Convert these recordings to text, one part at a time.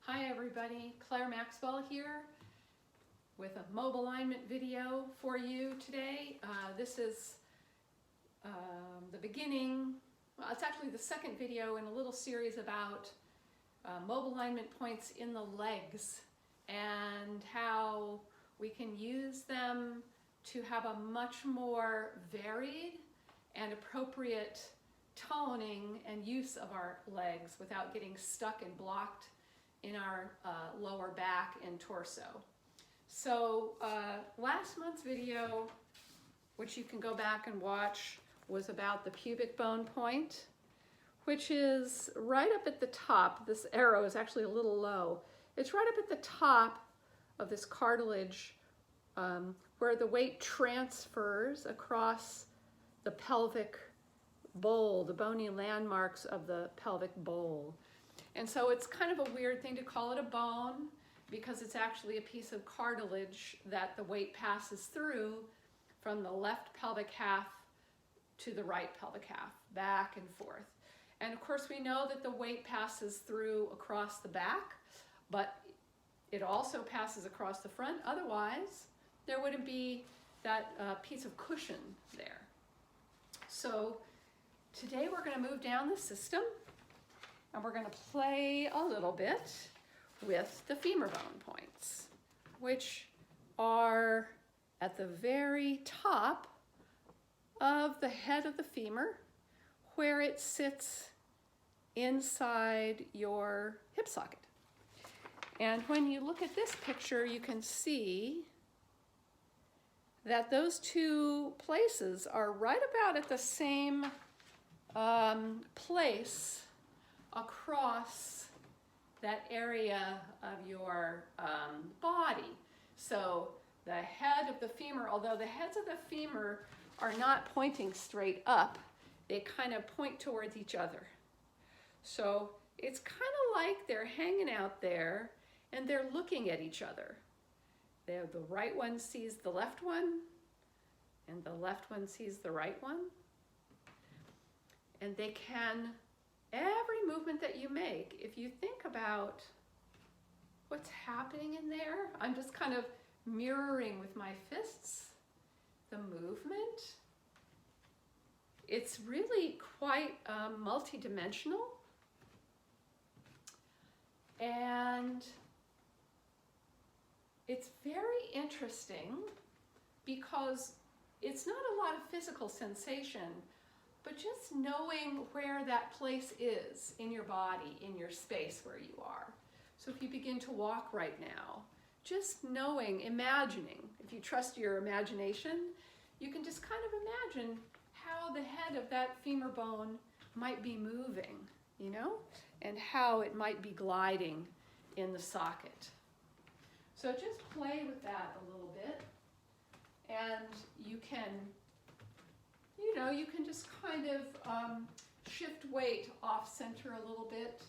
Hi everybody, Claire Maxwell here with a mob alignment video for you today. This is the beginning, well, it's actually the second video in a little series about mob alignment points in the legs and how we can use them to have a much more varied and appropriate toning and use of our legs without getting stuck and blocked in our lower back and torso. So last month's video, which you can go back and watch, was about the pubic bone point, which is right up at the top. This arrow is actually a little low. It's right up at the top of this cartilage where the weight transfers across the pelvic bowl, the bony landmarks of the pelvic bowl. And so it's kind of a weird thing to call it a bone because it's actually a piece of cartilage that the weight passes through from the left pelvic half to the right pelvic half, back and forth. And of course we know that the weight passes through across the back, but it also passes across the front. Otherwise, there wouldn't be that piece of cushion there. So today we're going to move down the system and we're going to play a little bit with the femur bone points, which are at the very top of the head of the femur, where it sits inside your hip socket. And when you look at this picture, you can see that those two places are right about at the same place across that area of your body. So the head of the femur, although the heads of the femur are not pointing straight up, they kind of point towards each other. So it's kind of like they're hanging out there and they're looking at each other. The right one sees the left one and the left one sees the right one. And they can, every movement that you make, if you think about what's happening in there, I'm just kind of mirroring with my fists the movement. It's really quite multidimensional. And it's very interesting because it's not a lot of physical sensation, but just knowing where that place is in your body, in your space where you are. So if you begin to walk right now, just knowing, imagining, if you trust your imagination, you can just kind of imagine how the head of that femur bone might be moving, you know, and how it might be gliding in the socket. So just play with that a little bit, and you can, you know, you can just kind of shift weight off center a little bit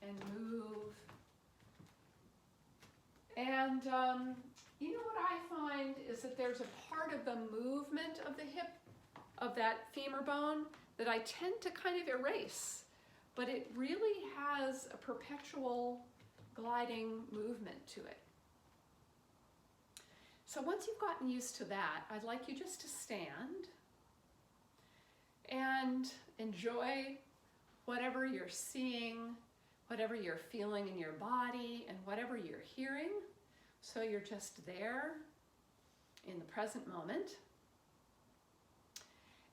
and move. And you know what I find is that there's a part of the movement of the hip, of that femur bone, that I tend to kind of erase, but it really has a perpetual gliding movement to it. So once you've gotten used to that, I'd like you just to stand and enjoy whatever you're seeing, whatever you're feeling in your body, and whatever you're hearing. So you're just there in the present moment.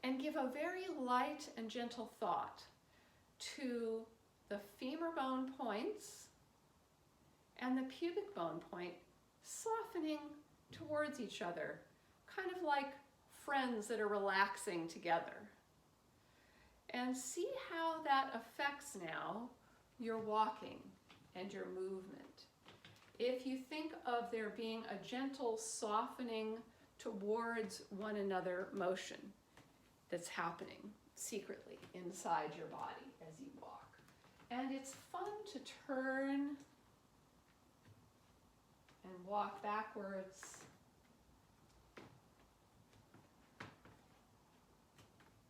And give a very light and gentle thought to the femur bone points and the pubic bone point softening towards each other, kind of like friends that are relaxing together. And see how that affects now your walking and your movement. If you think of there being a gentle softening towards one another motion that's happening secretly inside your body as you walk. And it's fun to turn and walk backwards.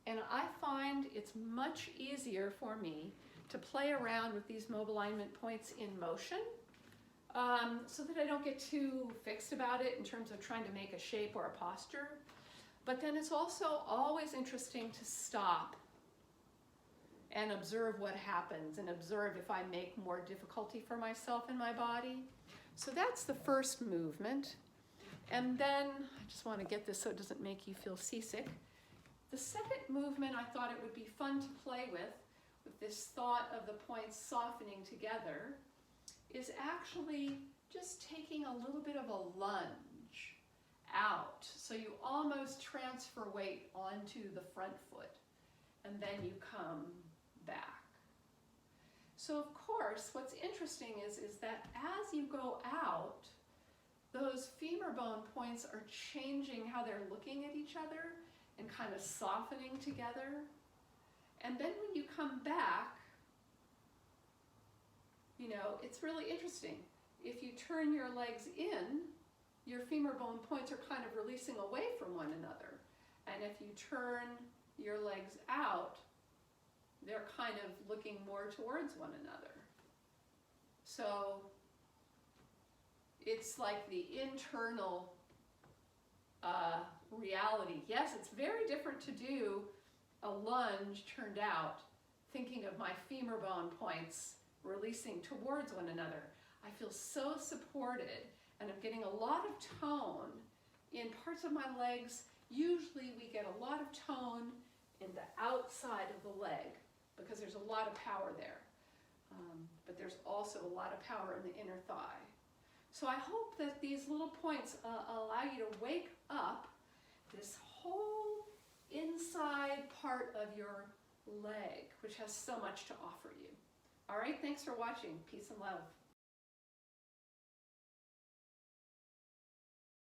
And I find it's much easier for me to play around with these mob alignment points in motion so that I don't get too fixed about it in terms of trying to make a shape or a posture. But then it's also always interesting to stop and observe what happens and observe if I make more difficulty for myself in my body. So that's the first movement. And then, I just want to get this so it doesn't make you feel seasick. The second movement I thought it would be fun to play with this thought of the points softening together, is actually just taking a little bit of a lunge out. So you almost transfer weight onto the front foot, and then you come back. So of course, what's interesting is that as you go out, those femur bone points are changing how they're looking at each other and kind of softening together. And then when you come back, you know, it's really interesting. If you turn your legs in, your femur bone points are kind of releasing away from one another. And if you turn your legs out, they're kind of looking more towards one another. So it's like the internal reality. Yes, it's very different to do a lunge turned out, thinking of my femur bone points releasing towards one another. I feel so supported, and I'm getting a lot of tone in parts of my legs. Usually we get a lot of tone in the outside of the leg because there's a lot of power there. But there's also a lot of power in the inner thigh. So I hope that these little points allow you to wake up this whole inside part of your leg, which has so much to offer you. All right, thanks for watching. Peace and love.